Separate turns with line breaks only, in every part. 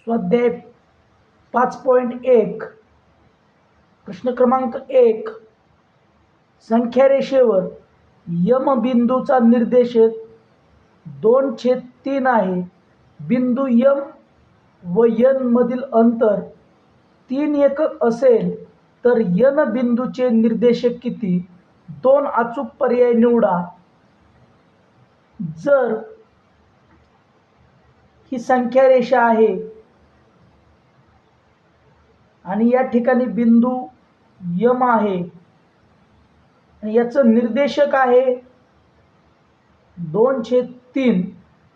स्वाध्याय 5.1 प्रश्न क्रमांक 1. संख्या रेषेवर यम बिंदूचा निर्देशक 2/3 आहे. बिंदू यम व एन मधील अंतर 3 एकक असेल तर एन बिंदूचे निर्देशक किती? 2 अचूक पर्याय निवडा. जर ही संख्या रेषा आहे आणि या ठिकाणी बिंदू यम आहे आणि याचं निर्देशक आहे 2/3,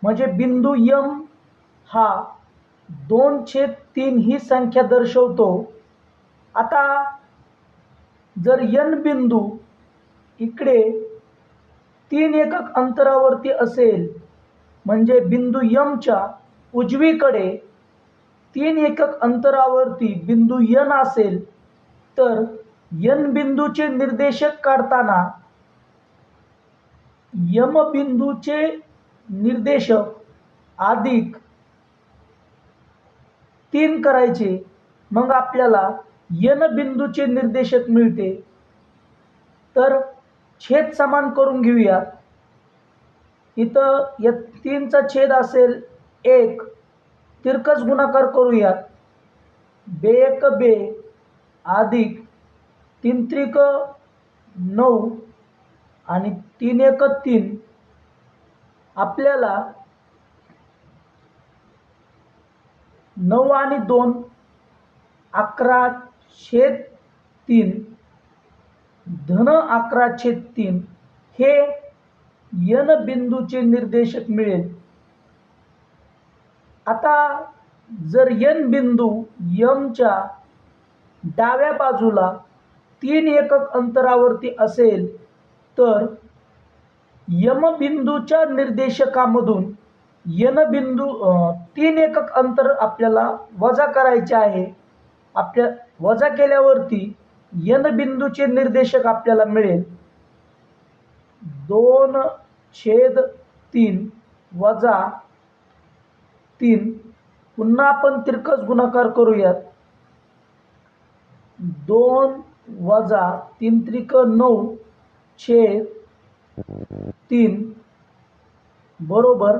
म्हणजे बिंदू यम हा 2/3 ही संख्या दर्शवतो. आता जर एन बिंदू इकडे 3 एकक अंतरावरती असेल, म्हणजे बिंदू यमच्या उजवीकडे 3 एकक अंतरावरती बिंदू एन असेल, तर एन बिंदूचे निर्देशक काढताना यम बिंदूचे निर्देशक अधिक 3 करायचे, मग आपल्याला एन बिंदूचे निर्देशक मिळते. तर छेद समान करून घेऊया. इथं या 3चा छेद असेल 1, तिरकस गुणाकार करूयात. 2 1 2 अधिक 3 त्रिक 9 आणि 3 1 3. आपल्याला 9 आणि 2 11/3 धन 11/3 हे एन बिंदूचे निर्देशक मिळेल. आता जर एन बिंदू यमच्या डाव्या बाजूला 3 एकक अंतरावरती असेल, तर यम बिंदूच्या निर्देशकामधून एन बिंदू 3 एकक अंतर आपल्याला वजा करायचे आहे. आपल्या वजा केल्यावरती एन बिंदूचे निर्देशक आपल्याला मिळेल 2/3 वजा 3. पुन्हा आपण तिरकस गुणाकार करूयात. 2 वजा 3 त्रिक 9 छेद 3 बरोबर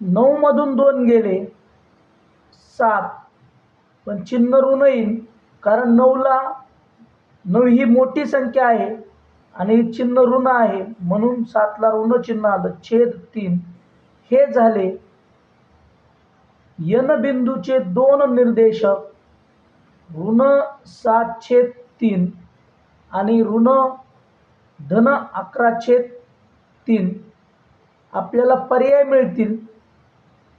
9 मधून 2 गेले 7, पण चिन्ह ऋण येईल, कारण 9 ही मोठी संख्या आहे आणि चिन्ह ऋण आहे, म्हणून 7ला ऋण चिन्ह आलं. छेद 3 हे झाले एन बिंदूचे 2 निर्देशक ऋण 7/3 आणि ऋण धन 11/3. आपल्याला पर्याय मिळतील.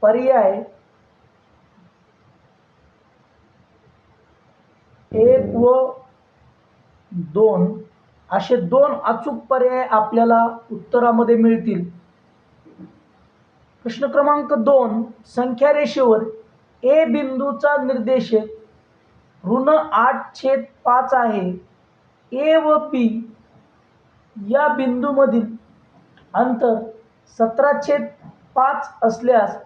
पर्याय 1 व 2 असे 2 अचूक पर्याय आपल्याला उत्तरामध्ये मिळतील. प्रश्न क्रमांक 2. संख्या रेषेवर ए बिंदूचा निर्देशक ऋण 8/5 आहे. ए व बी या बिंदूमधील अंतर 17/5 असल्यास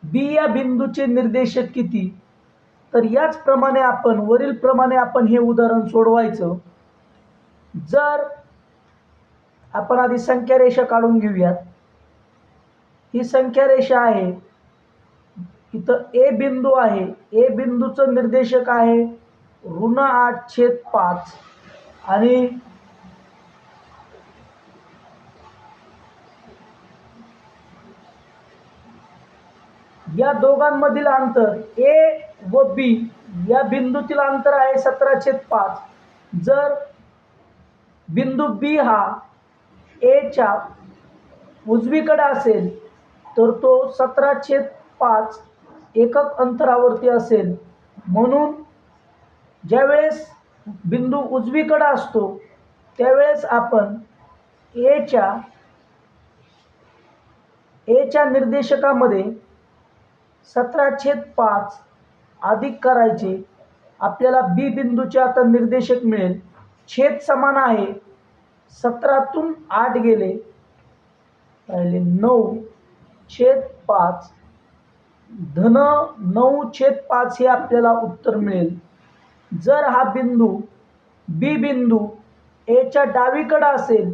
बी या बिंदूचे निर्देशक किती? तर याचप्रमाणे आपण वरील प्रमाणे आपण हे उदाहरण सोडवायचं. जर आपण आधी संख्या रेषा काढून घेऊयात. ही संख्या रेषा आहे. इथं ए बिंदू आहे. ए बिंदूचं निर्देशक आहे ऋण 8/5 आणि या दोघांमधील अंतर ए व बी या बिंदूतील अंतर आहे 17/5. जर बिंदू बी हा एच्या उजवीकडे असेल, तर तो 17/5 एकक अंतरावरती असेल. म्हणून ज्यावेळेस बिंदू उजवीकडे असतो, त्यावेळेस आपण एच्या निर्देशकामध्ये 17/5 अधिक करायचे. आपल्याला बी बिंदूचे आता निर्देशक मिळेल. छेद समान आहे. 17तून 8 गेले, राहिले 9/5 धन 9/5 हे आपल्याला उत्तर मिळेल. जर हा बिंदू बी बिंदू एच्या डावीकडे असेल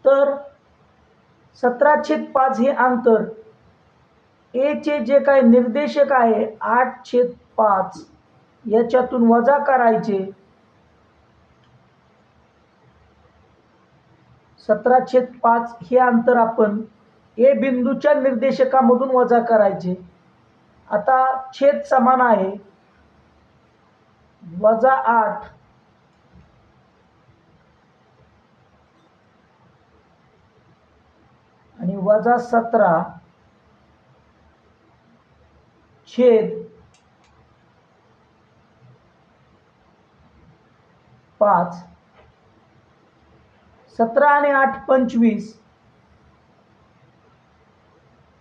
तर 17/5 हे अंतर ए चे जे काही निर्देशक आहे 8/5 याच्यातून वजा करायचे. 17/5 हे अंतर आपण ए बिंदूच्या निर्देशकामधून वजा करायचे. आता छेद समान आहे. -8 आणि -17 छेद 5. 17 आणि 8 25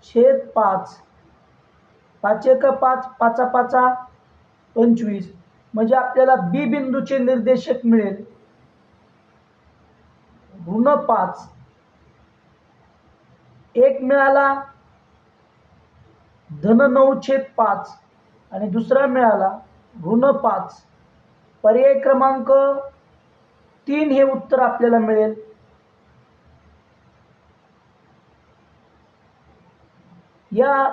छेद 5. 5 1 5 5 5 25 म्हणजे आपल्याला बी बिंदूचे निर्देशक मिळेल -5. एक मिळाला धन 9/5 आणि दुसरा मिळाला -5. पर्याय क्रमांक 3 हे उत्तर आपल्याला मिळेल. या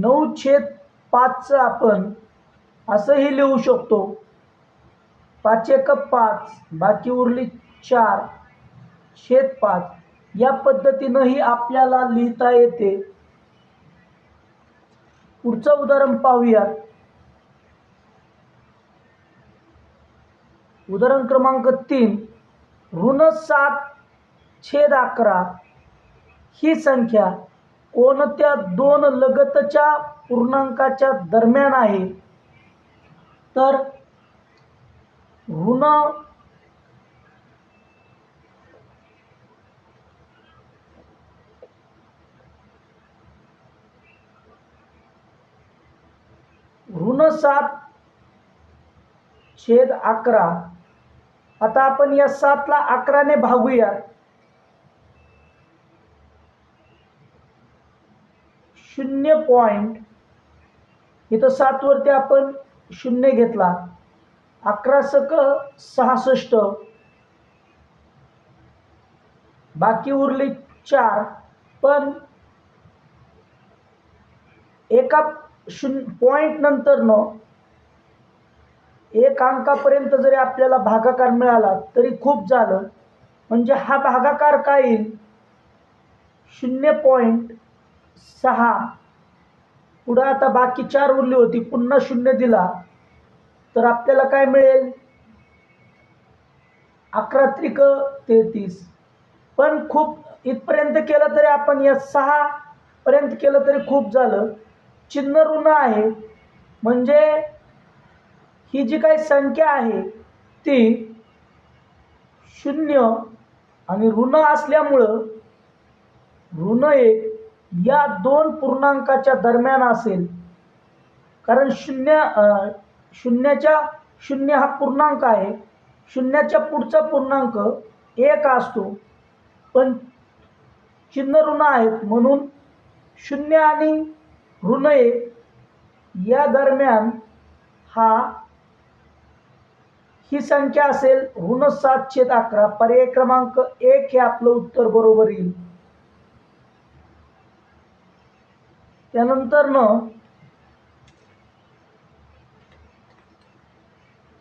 9/5 आपण असंही लिहू शकतो. 5 1 5 बाकी उरली 4 छेद 5 या पद्धतीनंही आपल्याला लिहिता येते. पुढचं उदाहरण पाहूया. उदाहरण क्रमांक 3. -7/11 ही संख्या कोणत्या दोन लगतच्या पूर्णांकाच्या दरम्यान आहे? तर ऋण ऋण 7/11. आता आपण या 7 ला 11 ने भागूया. 0. इथं 7 वरती आपण 0 घेतला. 11 सक 66 बाकी उरली 4. पण एका पॉइंट नंतर एक अंकापर्यंत जरी आपल्याला भागाकार मिळाला तरी खूप झालं. म्हणजे हा भागाकार काय येईल? 0.6. पुढे आता बाकी 4 उरली होती, पुन्हा 0 दिला तर आपल्याला काय मिळेल? 11 त्रिक 33. पण खूप इथपर्यंत केलं तरी आपण या 6 पर्यंत केलं तरी खूप झालं. चिन्ह ऋण आहे म्हणजे ही जी काही संख्या आहे ती 0 आणि ऋण असल्यामुळं ऋण 1 या दोन पूर्णांकाच्या दरम्यान असेल. कारण 0 हा पूर्णांक आहे. 0च्या पुढचा पूर्णांक 1 असतो. पण चिन्ह ऋण आहेत म्हणून 0 आणि ऋण 1 या दरम्यान ही संख्या असेल -7/11. पर्याय क्रमांक 1 हे आपलं उत्तर बरोबर येईल. त्यानंतर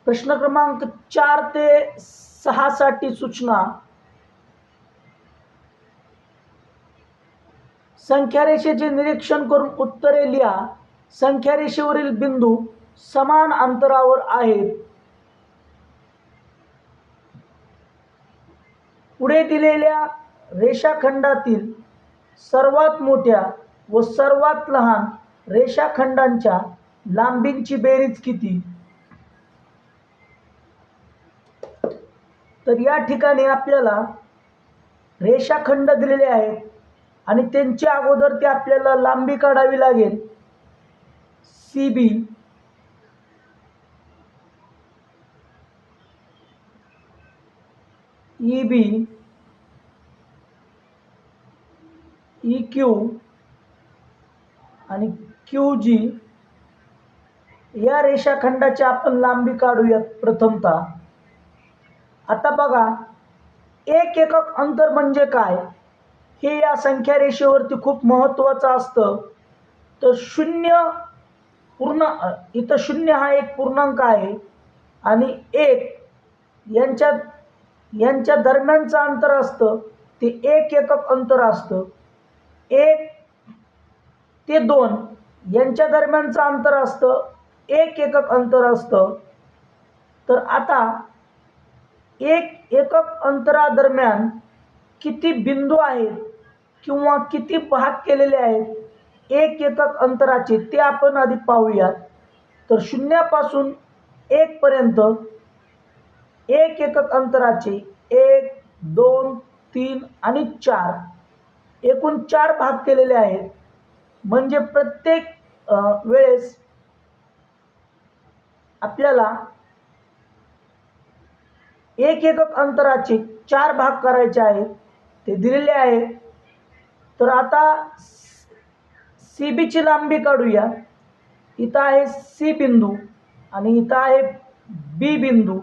प्रश्न क्रमांक 4 ते 6 साठी सूचना. संख्यारेषेचे निरीक्षण करून उत्तरे लिहा. संख्यारेषेवरील बिंदू समान अंतरावर आहेत. पुढे दिलेल्या रेषाखंडातील सर्वात मोठ्या व सर्वात लहान रेषाखंडांच्या लांबींची बेरीज किती? तर या ठिकाणी आपल्याला रेषाखंड दिलेले आहेत आणि त्यांच्या अगोदर ते आपल्याला लांबी काढावी लागेल. CB, EB, EQ आणि क्यू जी या रेषाखंडाची आपण लांबी काढूयात प्रथमतः. आता बघा, एक एकक अंतर म्हणजे काय हे या संख्या रेषेवरती खूप महत्त्वाचं असतं. तर शून्य पूर्ण इथं शून्य हा एक पूर्णांक आहे आणि एक यांच्यात यांच्या दरम्यानचं अंतर असतं ते एक एकक अंतर असतं. एक ते दोन यांच्या दरम्यानचं अंतर असतं एक एकक अंतर असतं. तर आता एक एकक अंतरादरम्यान किती बिंदू आहेत किंवा किती भाग केलेले आहेत एक एकक अंतराचे ते आपण आधी पाहूयात. तर शून्यापासून एक पर्यंत एक एकक अंतराचे 1, 2, 3 आणि 4 एकूण 4 भाग केलेले आहेत. म्हणजे प्रत्येक वेळेस आपल्याला एक एकक अंतराचे 4 भाग करायचे आहेत. ते दिलेले आहेत. तर आता सी बीची लांबी काढूया. इथं आहे सी बिंदू आणि इथं आहे बी बिंदू.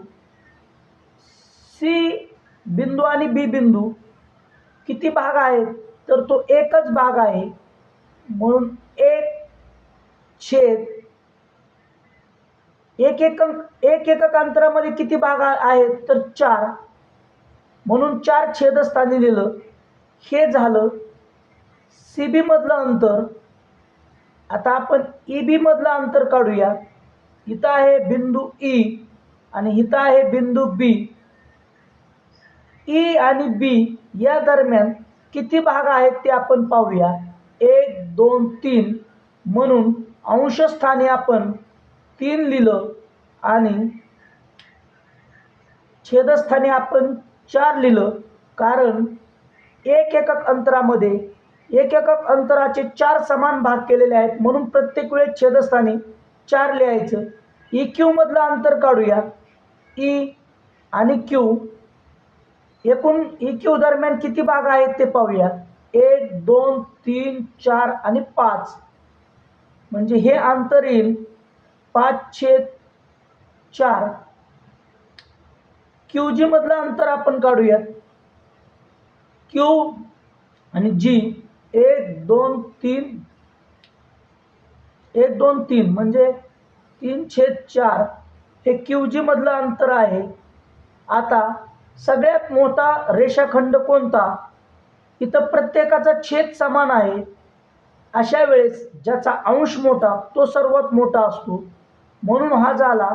सी बिंदू आणि बी बिंदू किती भाग आहेत तर तो एकच भाग आहे. म्हणून एक छेद एक एकक अंतरामध्ये किती भाग आहेत तर 4. म्हणून 4 छेदस्थानी लिहिलं. हे झालं सी बी मधलं अंतर. आता आपण ई बी मधलं अंतर काढूया. इथं आहे बिंदू ई आणि इथं आहे बिंदू बी. ई आणि बी या दरम्यान किती भाग आहेत ते आपण पाहूया. 1, 2, 3 म्हणून अंशस्थानी आपण 3 लिहिलं आणि छेदस्थानी आपण 4 लिहिलं. कारण एक एकक अंतरामध्ये एक एकक अंतराचे 4 समान भाग केलेले आहेत. म्हणून प्रत्येक वेळेस छेदस्थानी 4 लिहायचं. ई क्यू मधलं अंतर काढूया. ई आणि क्यू एकूण ई क्यू दरम्यान किती भाग आहेत ते पाहूया. 1, 2, 3, 4 आणि 5. म्हणजे हे अंतर येईल 5/4. क्यू जी मधलं अंतर आपण काढूयात. क्यू आणि जी 1, 2, 3 1, 2, 3 म्हणजे 3/4 हे क्यू जी मधलं अंतर आहे. आता सगळ्यात मोठा रेषाखंड कोणता? इथं प्रत्येकाचा छेद समान आहे. अशा वेळेस ज्याचा अंश मोठा तो सर्वात मोठा असतो. म्हणून हा झाला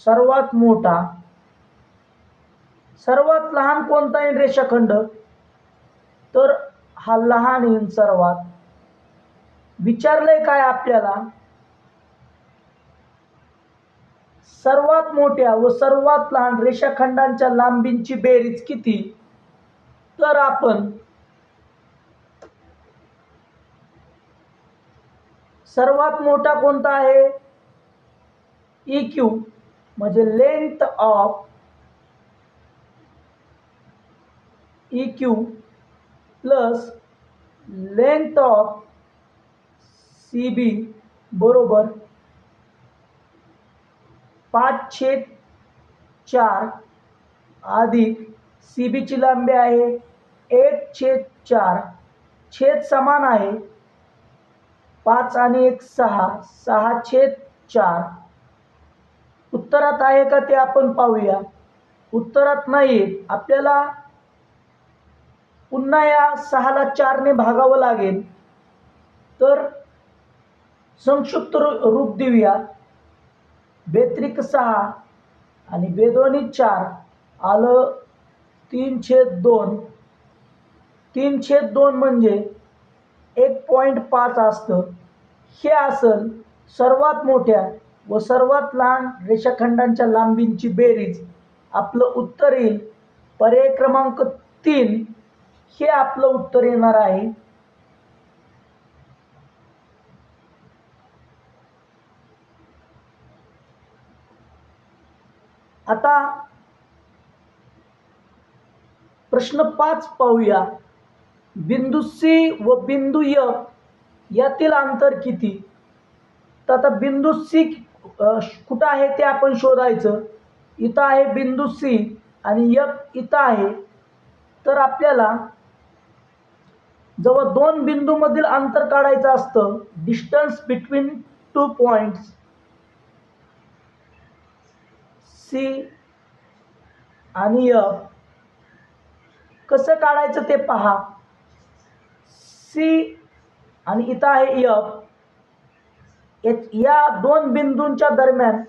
सर्वात मोठा. सर्वात लहान कोणता येईल रेषाखंड तर हा लहान येईल सर्वात. विचारलंय काय आपल्याला सर्वात मोठ्या व सर्वात लहान रेषाखंडांच्या लांबींची बेरीज किती? तर आपण सर्वात मोठा कोणता आहे ई क्यू म्हणजे length of E Q plus length of C B बरोबर 5/4 अधिक सी बीची लांबी आहे 1/4. छेद समान आहे 5 आणि 1 6 6/4. उत्तरात आहे का ते आपण पाहूया. उत्तरात नाही. आपल्याला पुन्हा या 6ला 4ने भागावं लागेल. तर संक्षिप्त रूप देऊया. बेत्रिक 6 आणि बेदोनी 4 आलं 3/2. 3/2 म्हणजे 1.5 असतं. हे असेल सर्वात मोठ्या व सर्वात लहान रेषाखंडांच्या लांबींची बेरीज. आपलं उत्तर येईल पर्याय क्रमांक 3 हे आपलं उत्तर येणार आहे. आता प्रश्न 5 पाहूया. बिंदू सी व बिंदू F यातील अंतर किती? तर आता बिंदू सी कुठं आहे ते आपण शोधायचं. इथं आहे बिंदू सी आणि एफ इथं आहे. तर आपल्याला जेव्हा दोन बिंदूमधील अंतर काढायचं असतं, distance between two points C आणि एफ, कसं काढायचं ते पहा. सी आणि इथं आहे एफ, या दोन बिंदूंच्या दरम्यान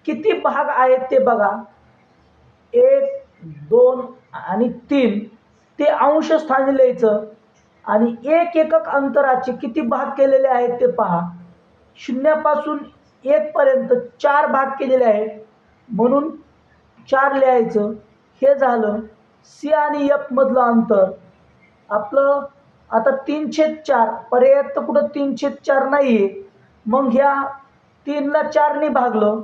किती भाग आहेत ते बघा. 1, 2 आणि 3 ते अंश स्थानी लिहायचं आणि एक एकक अंतराचे किती भाग केलेले आहेत ते पहा. शून्यापासून 1 पर्यंत 4 भाग केलेले आहेत म्हणून 4 लिहायचं. हे झालं सी आणि एफ मधलं अंतर आपलं. आता 3/4 पर्यायात तर कुठं 3/4 नाहीये, मग ह्या 3ला 4ने भागलं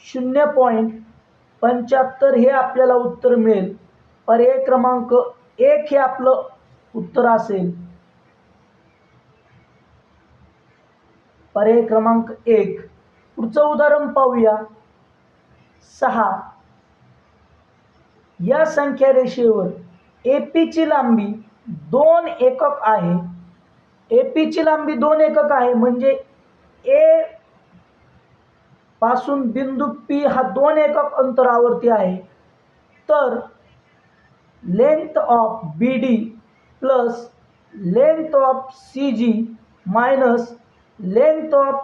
0.75 हे आपल्याला उत्तर मिळेल. पर्याय क्रमांक 1 हे आपलं उत्तर असेल. पर्याय क्रमांक 1. पुढचं उदाहरण पाहूया. 6. या संख्या रेषेवर AP ची लांबी 2 एकक आहे. AP ची लांबी 2 एकक आहे म्हणजे A पासून बिंदू P हा 2 एकक अंतरावरती आहे. तर length of BD plus length of CG minus length of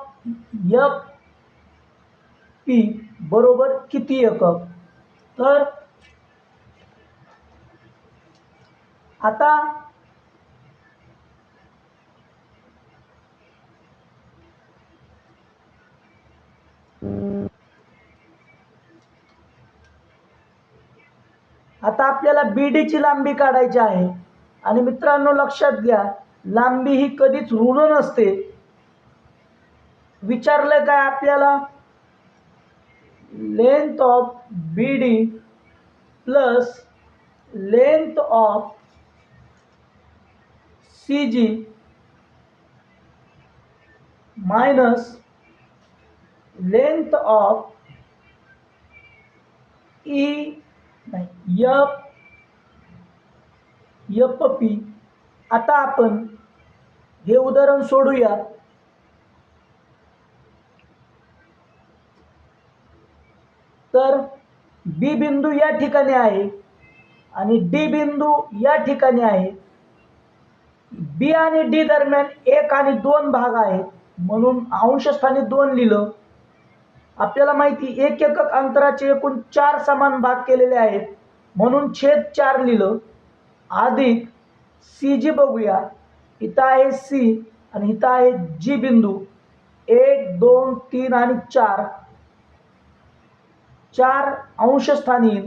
FP बरोबर किती एकक? तर आता आपल्याला BD ची लांबी काढायची आहे. आणि मित्रांनो लक्षात घ्या, लांबी ही कधीच ऋण नसते. विचारलं काय आपल्याला? Length of BD plus length of CG minus length of FP. आता आपण हे उदाहरण सोडूया. तर B बिंदू या ठिकाणी आहे आणि D बिंदू या ठिकाणी आहे. B आणि D दरम्यान 1 आणि 2 भाग आहेत म्हणून अंशस्थानी 2 लिहिलं. आपल्याला माहिती एक एकक अंतराचे एकूण 4 समान भाग केलेले आहेत म्हणून छेद 4 लिहिलं. अधिक CG बघूया. इथं आहे C आणि इथं आहे G बिंदू. 1, 2, 3 आणि 4 अंशस्थानी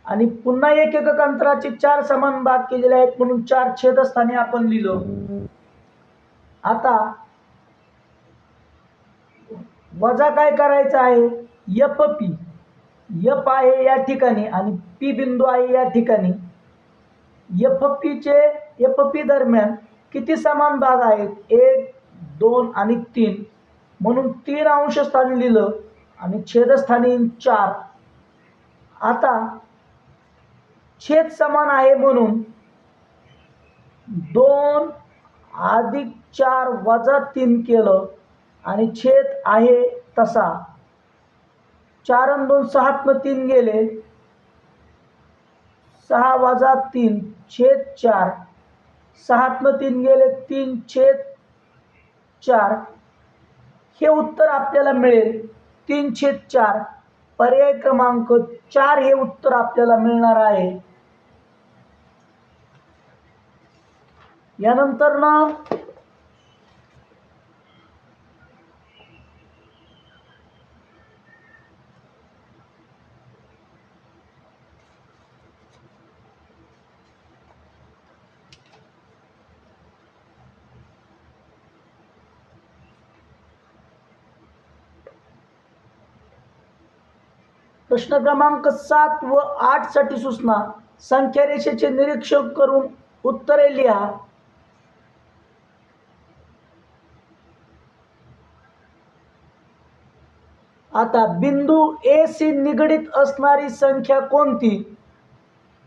आणि पुन्हा एक एकक अंतराचे 4 समान भाग केलेले आहेत म्हणून 4 छेदस्थानी आपण लिहिलं. आता वजा काय करायचं आहे? FP. F आहे या ठिकाणी आणि P बिंदू आहे या ठिकाणी. FP दरम्यान किती समान भाग आहेत? 1, 2 आणि 3 म्हणून 3 अंशस्थानी लिहिलं आणि छेदस्थानी 4. आता छेद समान आहे म्हणून 2 अधिक 4 वजा 3 केलं आणि छेद आहे तसा. 4 आणि 2 6 न 3 गेले. 6 वजा 3 छेद 4. 6 न 3 गेले 3 छेद 4. हे उत्तर आपल्याला मिळेल 3/4. पर्याय क्रमांक 4 हे उत्तर आपल्याला मिळणार आहे. यानंतर ना प्रश्न क्रमांक 7 व 8 साठी सूचना. संख्या रेषेचे निरीक्षण करून उत्तरे लिहा. आता बिंदू ए शी निगडीत असणारी संख्या कोणती?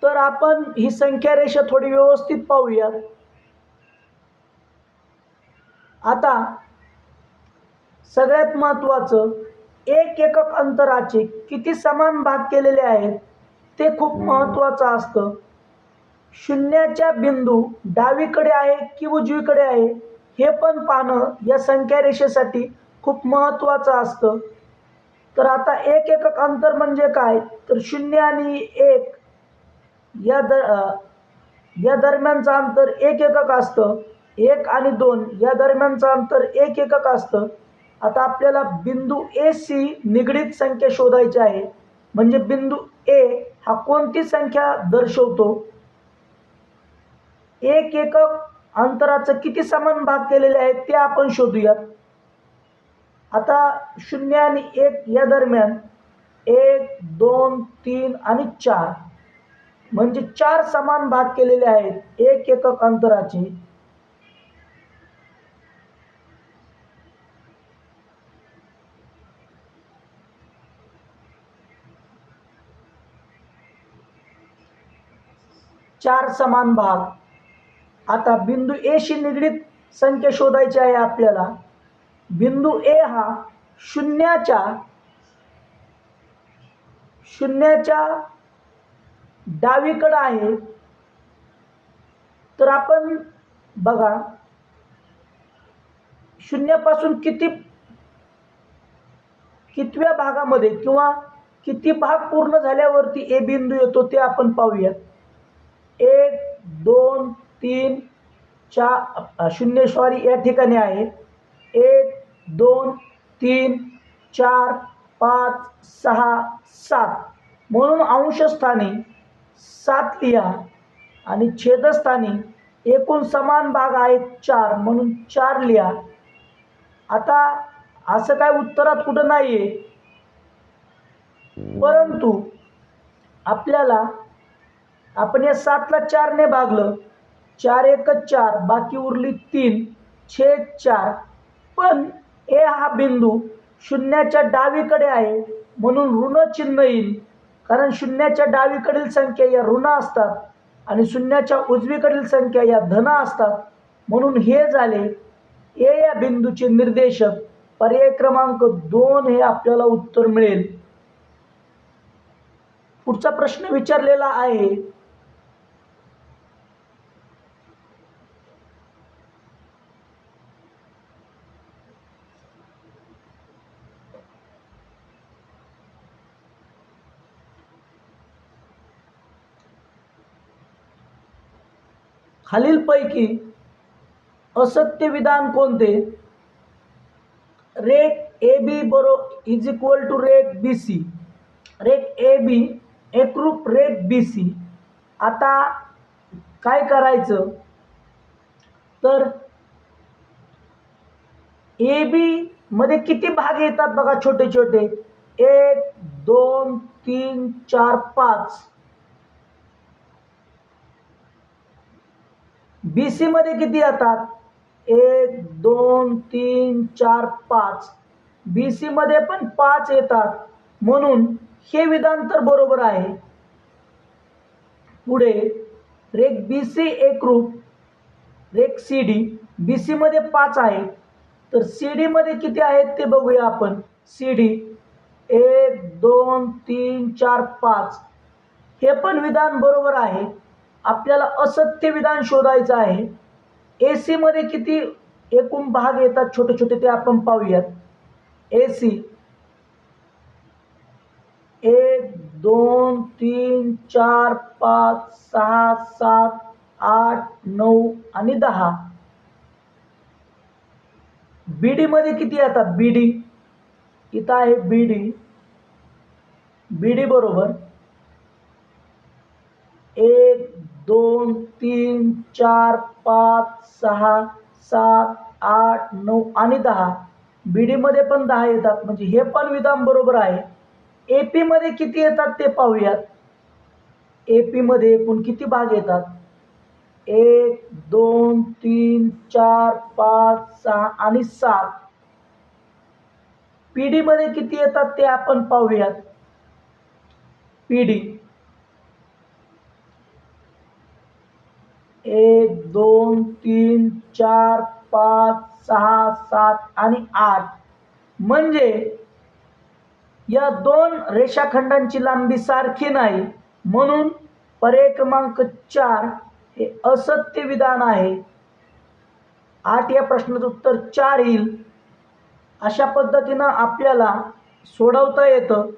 तर आपण ही संख्या रेषा थोडी व्यवस्थित पाहूयात. आता सगळ्यात महत्त्वाचं, एक एकक अंतराचे किती समान भाग केलेले आहेत ते खूप महत्त्वाचं असतं. शून्याच्या बिंदू डावीकडे आहे की उजवीकडे आहे हे पण पाहणं या संख्या रेषेसाठी खूप महत्त्वाचं असतं. तर आता एक एकक अंतर म्हणजे काय? तर 0 आणि 1 या दरम्यानचं अंतर 1 एकक असतं. 1 आणि 2 या दरम्यानचं अंतर 1 एकक असतं. आता आपल्याला बिंदू ए शी निगडीत संख्या शोधायची आहे. म्हणजे बिंदू ए हा कोणती संख्या दर्शवतो? एक एकक अंतराचं किती समान भाग केलेले आहेत ते आपण शोधूयात. आता 0 आणि 1 या दरम्यान 1, 2, 3 आणि 4 म्हणजे 4 समान भाग केलेले आहेत एक एकक अंतराचे. चार समान भाग. आता बिंदू ए शी निगडीत संख्या शोधायची आहे आपल्याला. बिंदू ए हा शून्याच्या डावीकडे आहे. तर आपण बघा शून्यापासून कितव्या भागामध्ये किंवा किती भाग पूर्ण झाल्यावरती ए बिंदू येतो ते आपण पाहूयात. 1, 2, 3, 4 शून्य सॉरी या ठिकाणी आहे. 1, 2, 3, 4, 5, 6, 7 म्हणून अंशस्थानी 7 लिहा आणि छेदस्थानी एकूण समान भाग आहेत 4 म्हणून 4 लिहा. आता असं काय उत्तरात कुठं नाहीये, परंतु आपल्याला आपण या 7ला 4 ने भागलं, 4 एक 4 बाकी उरली 3 छेद 4. पण ए हा बिंदू शून्याच्या डावीकडे आहे म्हणून ऋण चिन्ह येईल. कारण शून्याच्या डावीकडील संख्या या ऋण असतात आणि शून्याच्या उजवीकडील संख्या या धन असतात. म्हणून हे झाले ए या बिंदूचे निर्देशक. पर्याय क्रमांक 2 हे आपल्याला उत्तर मिळेल. पुढचा प्रश्न विचारलेला आहे, खालीलपैकी असत्य विधान कोणते? रेख A B is equal to रेख बी सी. रेख ए बी एकरूप रेख बी सी. आता काय करायचं तर ए बी मध्ये किती भाग येतात बघा छोटे छोटे. 1, 2, 3, 4, 5. बी सी मध्ये किती येतात? 1, 2, 3, 4, 5. बी सी मध्ये पण 5 येतात म्हणून हे विधान तर बरोबर आहे. पुढे रेख बी सी एकरूप रेख सी डी. बी सी मध्ये 5 आहे तर सी डी मध्ये किती आहेत ते बघूया आपण. C D 1, 2, 3, 4, 5. हे पण विधान बरोबर आहे. आपल्याला असत्य विधान शोधायचं आहे. ए सी मध्ये किती एकूण भाग येतात छोटे छोटे ते आपण पाहूयात. ए सी 1, 2, 3, 4, 5, 6, 7, 8, 9 आणि 10. बीडी मध्ये किती येतात? बीडी इथं आहे. बीडी बरोबर 1, 2, 3, 4, 5, 6, 7, 8, 9 आणि 10. बीडी मध्ये पण 10 येतात म्हणजे हे पण विधान बरोबर आहे. एपी मध्ये किती येतात ते पाहूयात. एपी मध्ये एकूण किती भाग येतात? 1, 2, 3, 4, 5, 6 आणि 7. PD मध्ये किती येतात ते आपण पाहूयात. PD 1 2 3 4 5 6 7 आणि 8 म्हणजे या दोन रेषाखंडांची लांबी सारखी नाही, म्हणून पर्याय क्रमांक 4 हे असत्य विधान आहे. 8 या प्रश्नाचं उत्तर 4 येईल. अशा पद्धतीनं आपल्याला सोडवता येतं.